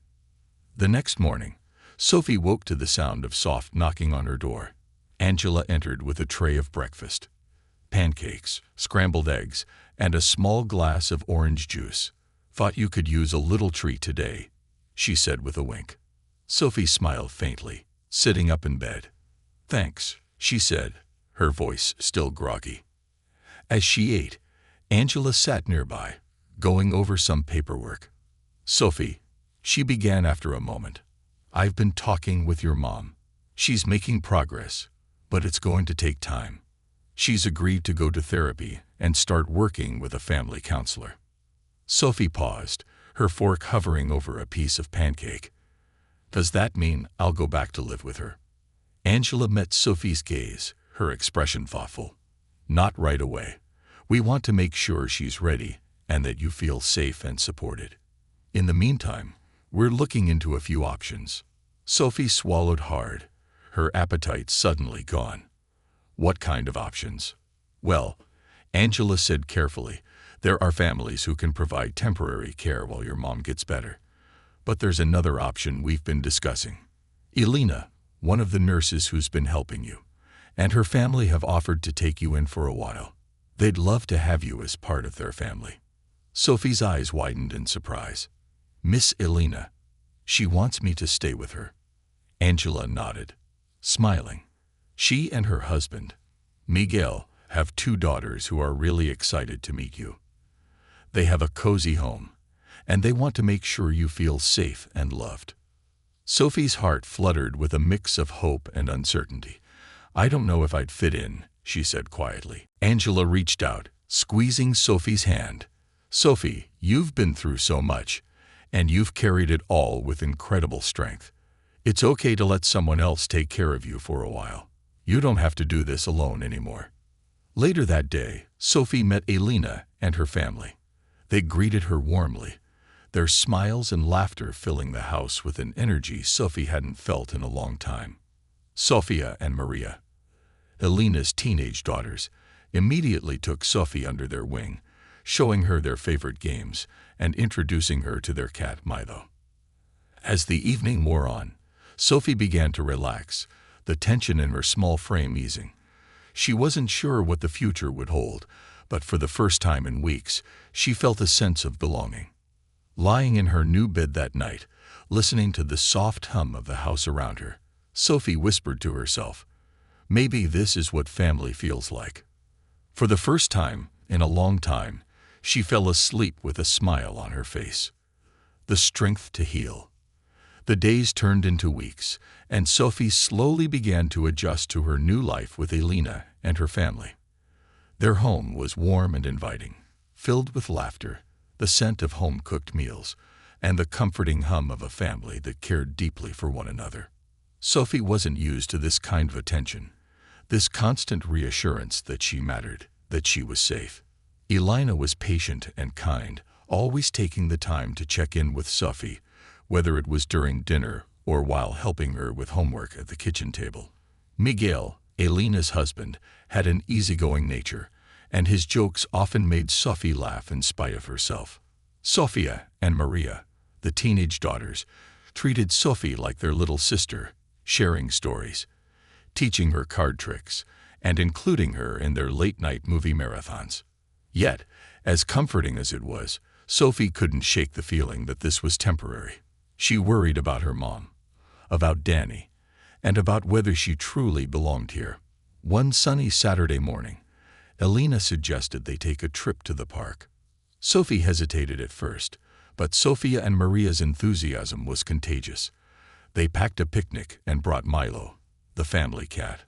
The next morning, Sophie woke to the sound of soft knocking on her door. Angela entered with a tray of breakfast: pancakes, scrambled eggs, and a small glass of orange juice. "Thought you could use a little treat today," she said with a wink. Sophie smiled faintly, sitting up in bed. "Thanks," she said, her voice still groggy. As she ate, Angela sat nearby, going over some paperwork. "Sophie," she began after a moment, "I've been talking with your mom. She's making progress, but it's going to take time. She's agreed to go to therapy and start working with a family counselor." Sophie paused, her fork hovering over a piece of pancake. "Does that mean I'll go back to live with her?" Angela met Sophie's gaze, her expression thoughtful. "Not right away. We want to make sure she's ready and that you feel safe and supported. In the meantime, we're looking into a few options." Sophie swallowed hard, her appetite suddenly gone. "What kind of options?" "Well," Angela said carefully, "there are families who can provide temporary care while your mom gets better. But there's another option we've been discussing. Elena, one of the nurses who's been helping you, and her family have offered to take you in for a while. They'd love to have you as part of their family." Sophie's eyes widened in surprise. "Miss Elena, she wants me to stay with her." Angela nodded, smiling. "She and her husband, Miguel, have 2 daughters who are really excited to meet you. They have a cozy home, and they want to make sure you feel safe and loved." Sophie's heart fluttered with a mix of hope and uncertainty. "I don't know if I'd fit in," she said quietly. Angela reached out, squeezing Sophie's hand. "Sophie, you've been through so much, and you've carried it all with incredible strength. It's okay to let someone else take care of you for a while. You don't have to do this alone anymore." Later that day, Sophie met Elena and her family. They greeted her warmly, their smiles and laughter filling the house with an energy Sophie hadn't felt in a long time. Sofia and Maria, Elena's teenage daughters, immediately took Sophie under their wing, showing her their favorite games and introducing her to their cat Milo. As the evening wore on, Sophie began to relax, the tension in her small frame easing. She wasn't sure what the future would hold, but for the first time in weeks, she felt a sense of belonging. Lying in her new bed that night, listening to the soft hum of the house around her, Sophie whispered to herself, "Maybe this is what family feels like." For the first time in a long time, she fell asleep with a smile on her face. The strength to heal. The days turned into weeks, and Sophie slowly began to adjust to her new life with Elena and her family. Their home was warm and inviting, filled with laughter, the scent of home-cooked meals, and the comforting hum of a family that cared deeply for one another. Sophie wasn't used to this kind of attention, this constant reassurance that she mattered, that she was safe. Elena was patient and kind, always taking the time to check in with Sophie, whether it was during dinner or while helping her with homework at the kitchen table. Miguel, Elena's husband, had an easygoing nature, and his jokes often made Sophie laugh in spite of herself. Sofia and Maria, the teenage daughters, treated Sophie like their little sister, sharing stories, teaching her card tricks, and including her in their late-night movie marathons. Yet, as comforting as it was, Sophie couldn't shake the feeling that this was temporary. She worried about her mom, about Danny, and about whether she truly belonged here. One sunny Saturday morning, Elena suggested they take a trip to the park. Sophie hesitated at first, but Sofia and Maria's enthusiasm was contagious. They packed a picnic and brought Milo, the family cat,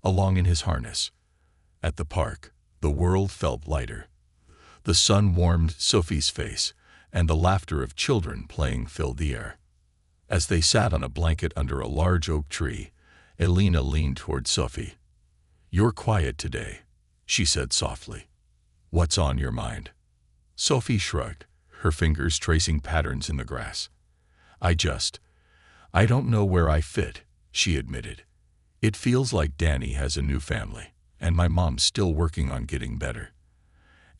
along in his harness. At the park, the world felt lighter. The sun warmed Sophie's face, and the laughter of children playing filled the air. As they sat on a blanket under a large oak tree, Elena leaned toward Sophie. "You're quiet today," she said softly. "What's on your mind?" Sophie shrugged, her fingers tracing patterns in the grass. I don't know where I fit," she admitted. "It feels like Danny has a new family, and my mom's still working on getting better.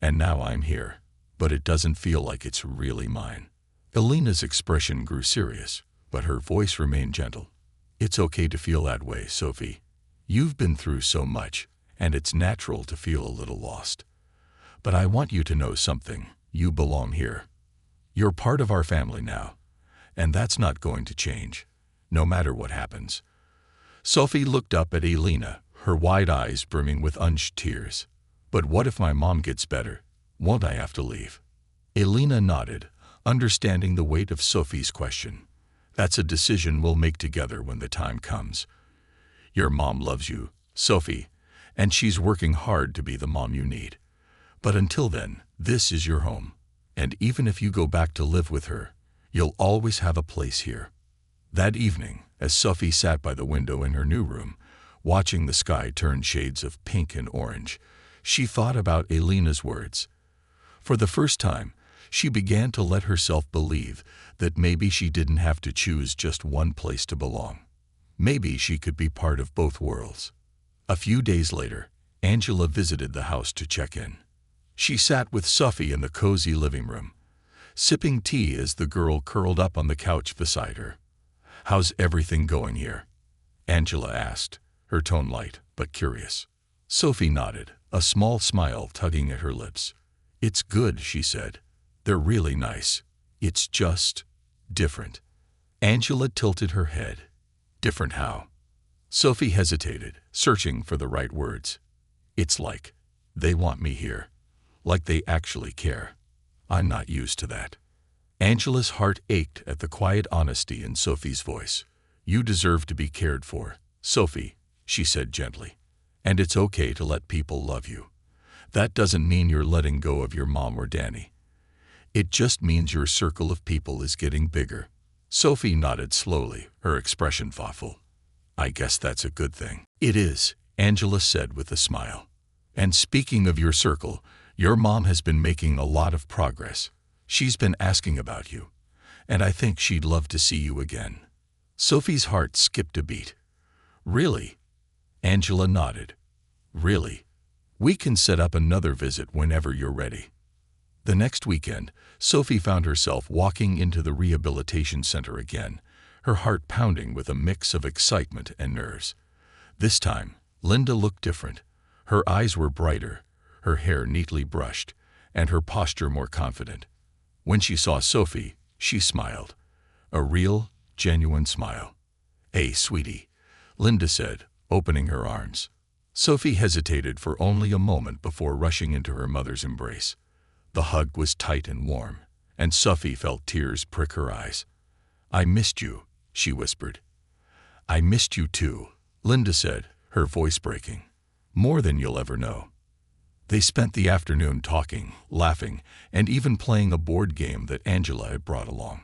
And now I'm here, but it doesn't feel like it's really mine." Elena's expression grew serious, but her voice remained gentle. "It's okay to feel that way, Sophie. You've been through so much, and it's natural to feel a little lost. But I want you to know something. You belong here. You're part of our family now, and that's not going to change, no matter what happens." Sophie looked up at Elena, her wide eyes brimming with unshed tears. "But what if my mom gets better? Won't I have to leave?" Elena nodded, understanding the weight of Sophie's question. "That's a decision we'll make together when the time comes. Your mom loves you, Sophie, and she's working hard to be the mom you need. But until then, this is your home, and even if you go back to live with her, you'll always have a place here." That evening, as Sophie sat by the window in her new room, watching the sky turn shades of pink and orange, she thought about Elena's words. For the first time, she began to let herself believe that maybe she didn't have to choose just one place to belong. Maybe she could be part of both worlds. A few days later, Angela visited the house to check in. She sat with Sophie in the cozy living room, sipping tea as the girl curled up on the couch beside her. "How's everything going here?" Angela asked, her tone light but curious. Sophie nodded, a small smile tugging at her lips. "It's good," she said. "They're really nice. It's just different." Angela tilted her head. "Different how?" Sophie hesitated, searching for the right words. "It's like they want me here. Like they actually care. I'm not used to that." Angela's heart ached at the quiet honesty in Sophie's voice. "You deserve to be cared for, Sophie," she said gently. "And it's okay to let people love you. That doesn't mean you're letting go of your mom or Danny. It just means your circle of people is getting bigger." Sophie nodded slowly, her expression thoughtful. "I guess that's a good thing." "It is," Angela said with a smile. "And speaking of your circle, your mom has been making a lot of progress. She's been asking about you, and I think she'd love to see you again." Sophie's heart skipped a beat. "Really?" Angela nodded. "Really. We can set up another visit whenever you're ready." The next weekend, Sophie found herself walking into the rehabilitation center again, her heart pounding with a mix of excitement and nerves. This time, Linda looked different. Her eyes were brighter, her hair neatly brushed, and her posture more confident. When she saw Sophie, she smiled. A real, genuine smile. "Hey, sweetie," Linda said, opening her arms. Sophie hesitated for only a moment before rushing into her mother's embrace. The hug was tight and warm, and Sophie felt tears prick her eyes. "I missed you," she whispered. "I missed you too," Linda said, her voice breaking. "More than you'll ever know." They spent the afternoon talking, laughing, and even playing a board game that Angela had brought along.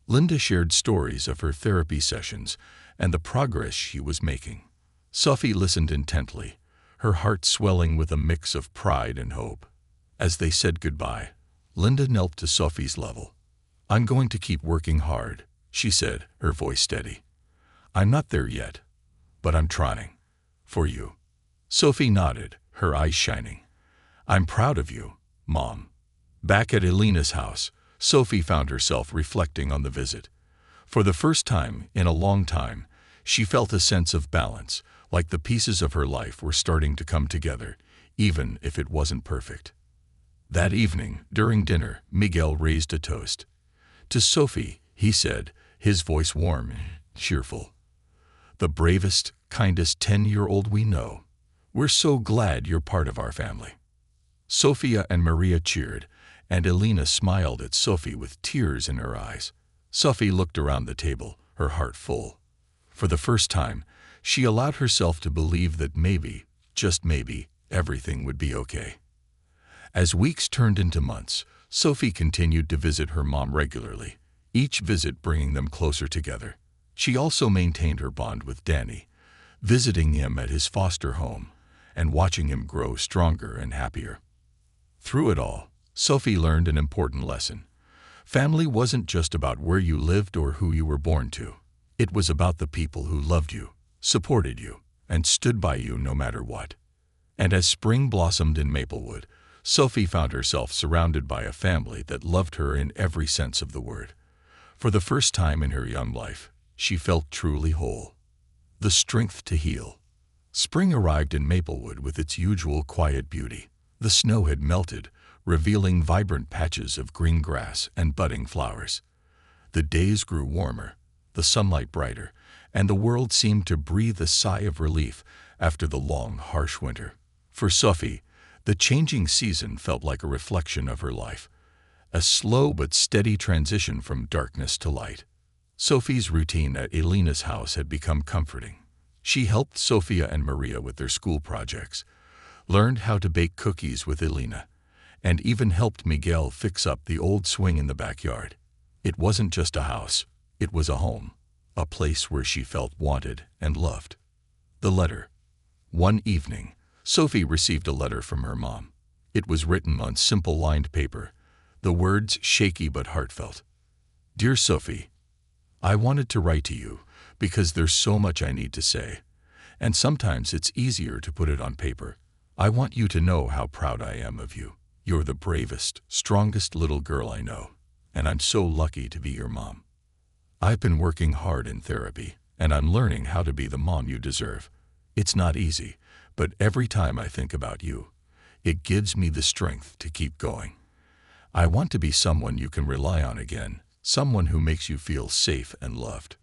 Linda shared stories of her therapy sessions and the progress she was making. Sophie listened intently, her heart swelling with a mix of pride and hope. As they said goodbye, Linda knelt to Sophie's level. "I'm going to keep working hard," she said, her voice steady. "I'm not there yet, but I'm trying. For you." Sophie nodded, her eyes shining. "I'm proud of you, Mom." Back at Elena's house, Sophie found herself reflecting on the visit. For the first time in a long time, she felt a sense of balance, like the pieces of her life were starting to come together, even if it wasn't perfect. That evening, during dinner, Miguel raised a toast. To Sophie, he said, his voice warm and cheerful. "The bravest, kindest 10-year-old we know. We're so glad you're part of our family." Sofia and Maria cheered, and Elena smiled at Sophie with tears in her eyes. Sophie looked around the table, her heart full. For the first time, she allowed herself to believe that maybe, just maybe, everything would be okay. As weeks turned into months, Sophie continued to visit her mom regularly, each visit bringing them closer together. She also maintained her bond with Danny, visiting him at his foster home and watching him grow stronger and happier. Through it all, Sophie learned an important lesson. Family wasn't just about where you lived or who you were born to. It was about the people who loved you, supported you, and stood by you no matter what. And as spring blossomed in Maplewood, Sophie found herself surrounded by a family that loved her in every sense of the word. For the first time in her young life, she felt truly whole. The strength to heal. Spring arrived in Maplewood with its usual quiet beauty. The snow had melted, revealing vibrant patches of green grass and budding flowers. The days grew warmer, the sunlight brighter, and the world seemed to breathe a sigh of relief after the long, harsh winter. For Sophie, the changing season felt like a reflection of her life, a slow but steady transition from darkness to light. Sophie's routine at Elena's house had become comforting. She helped Sofia and Maria with their school projects, learned how to bake cookies with Elena, and even helped Miguel fix up the old swing in the backyard. It wasn't just a house, it was a home, a place where she felt wanted and loved. The letter. One evening, Sophie received a letter from her mom. It was written on simple lined paper, the words shaky but heartfelt. "Dear Sophie, I wanted to write to you because there's so much I need to say, and sometimes it's easier to put it on paper. I want you to know how proud I am of you. You're the bravest, strongest little girl I know, and I'm so lucky to be your mom. I've been working hard in therapy, and I'm learning how to be the mom you deserve. It's not easy, but every time I think about you, it gives me the strength to keep going. I want to be someone you can rely on again, someone who makes you feel safe and loved.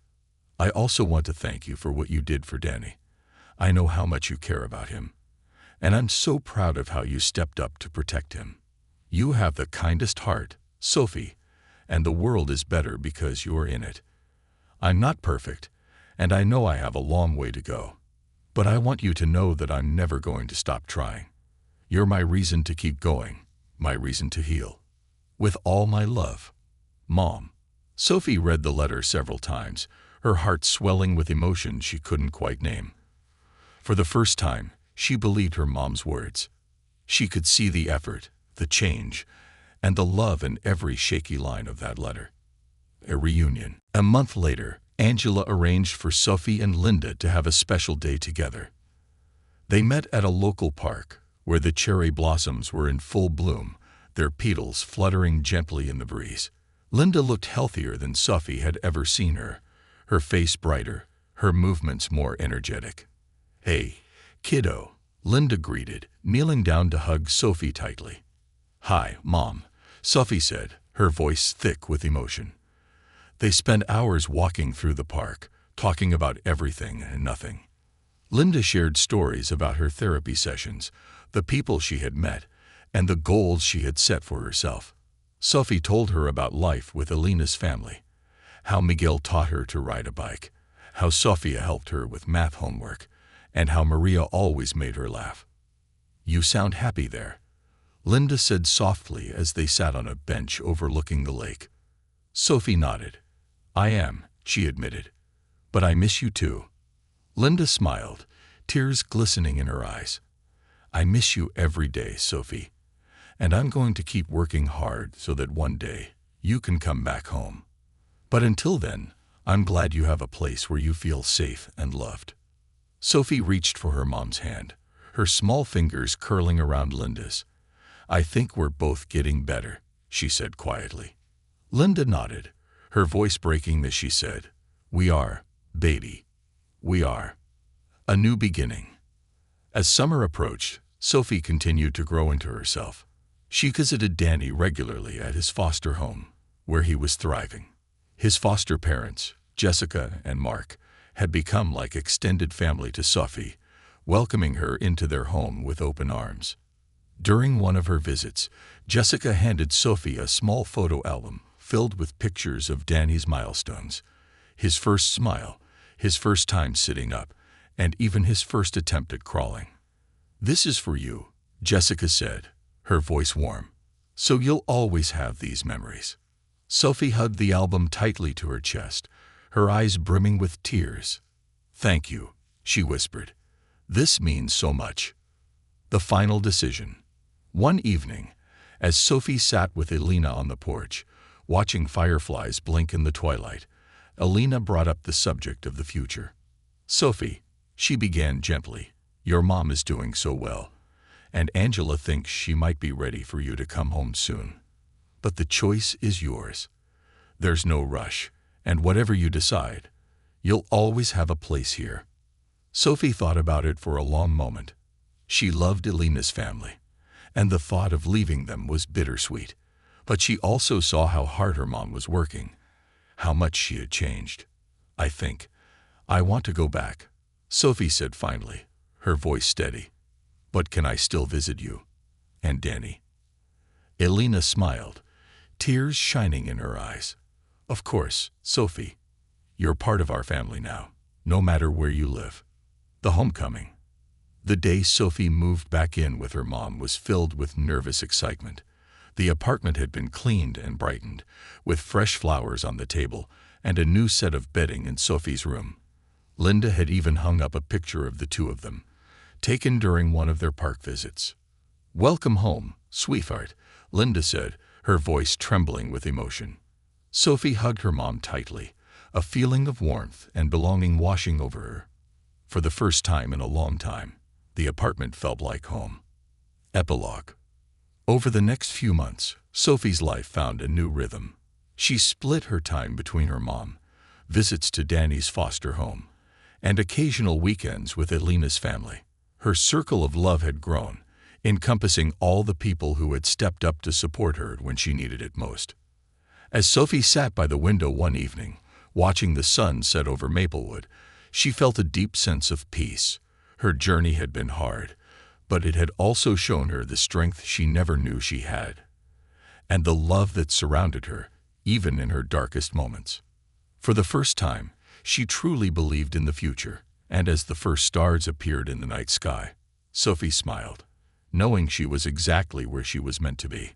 I also want to thank you for what you did for Danny. I know how much you care about him, and I'm so proud of how you stepped up to protect him. You have the kindest heart, Sophie, and the world is better because you're in it. I'm not perfect, and I know I have a long way to go, but I want you to know that I'm never going to stop trying. You're my reason to keep going, my reason to heal. With all my love, Mom." Sophie read the letter several times, her heart swelling with emotion she couldn't quite name. For the first time, she believed her mom's words. She could see the effort, the change, and the love in every shaky line of that letter. A reunion. A month later, Angela arranged for Sophie and Linda to have a special day together. They met at a local park, where the cherry blossoms were in full bloom, their petals fluttering gently in the breeze. Linda looked healthier than Sophie had ever seen her face brighter, her movements more energetic. "Hey, kiddo," Linda greeted, kneeling down to hug Sophie tightly. "Hi, Mom," Sophie said, her voice thick with emotion. They spent hours walking through the park, talking about everything and nothing. Linda shared stories about her therapy sessions, the people she had met, and the goals she had set for herself. Sophie told her about life with Elena's family, how Miguel taught her to ride a bike, how Sofia helped her with math homework, and how Maria always made her laugh. "You sound happy there," Linda said softly as they sat on a bench overlooking the lake. Sophie nodded. "I am," she admitted. "But I miss you too." Linda smiled, tears glistening in her eyes. "I miss you every day, Sophie. And I'm going to keep working hard so that one day you can come back home. But until then, I'm glad you have a place where you feel safe and loved." Sophie reached for her mom's hand, her small fingers curling around Linda's. "I think we're both getting better," she said quietly. Linda nodded, her voice breaking as she said, "We are, baby. We are." A new beginning. As summer approached, Sophie continued to grow into herself. She visited Danny regularly at his foster home, where he was thriving. His foster parents, Jessica and Mark, had become like extended family to Sophie, welcoming her into their home with open arms. During one of her visits, Jessica handed Sophie a small photo album filled with pictures of Danny's milestones, his first smile, his first time sitting up, and even his first attempt at crawling. "This is for you," Jessica said, her voice warm. "So you'll always have these memories." Sophie hugged the album tightly to her chest, her eyes brimming with tears. "Thank you," she whispered. "This means so much." The final decision. One evening, as Sophie sat with Elena on the porch, watching fireflies blink in the twilight, Elena brought up the subject of the future. "Sophie," she began gently, "your mom is doing so well, and Angela thinks she might be ready for you to come home soon. But the choice is yours. There's no rush, and whatever you decide, you'll always have a place here." Sophie thought about it for a long moment. She loved Elena's family, and the thought of leaving them was bittersweet. But she also saw how hard her mom was working, how much she had changed. I want to go back," Sophie said finally, her voice steady. "But can I still visit you? And Danny?" Elena smiled, tears shining in her eyes. "Of course, Sophie. You're part of our family now, no matter where you live." The homecoming. The day Sophie moved back in with her mom was filled with nervous excitement. The apartment had been cleaned and brightened, with fresh flowers on the table and a new set of bedding in Sophie's room. Linda had even hung up a picture of the two of them, taken during one of their park visits. "Welcome home, sweetheart," Linda said, her voice trembling with emotion. Sophie hugged her mom tightly, a feeling of warmth and belonging washing over her. For the first time in a long time, the apartment felt like home. Epilogue. Over the next few months, Sophie's life found a new rhythm. She split her time between her mom, visits to Danny's foster home, and occasional weekends with Elena's family. Her circle of love had grown, encompassing all the people who had stepped up to support her when she needed it most. As Sophie sat by the window one evening, watching the sun set over Maplewood, she felt a deep sense of peace. Her journey had been hard, but it had also shown her the strength she never knew she had, and the love that surrounded her, even in her darkest moments. For the first time, she truly believed in the future, and as the first stars appeared in the night sky, Sophie smiled, knowing she was exactly where she was meant to be.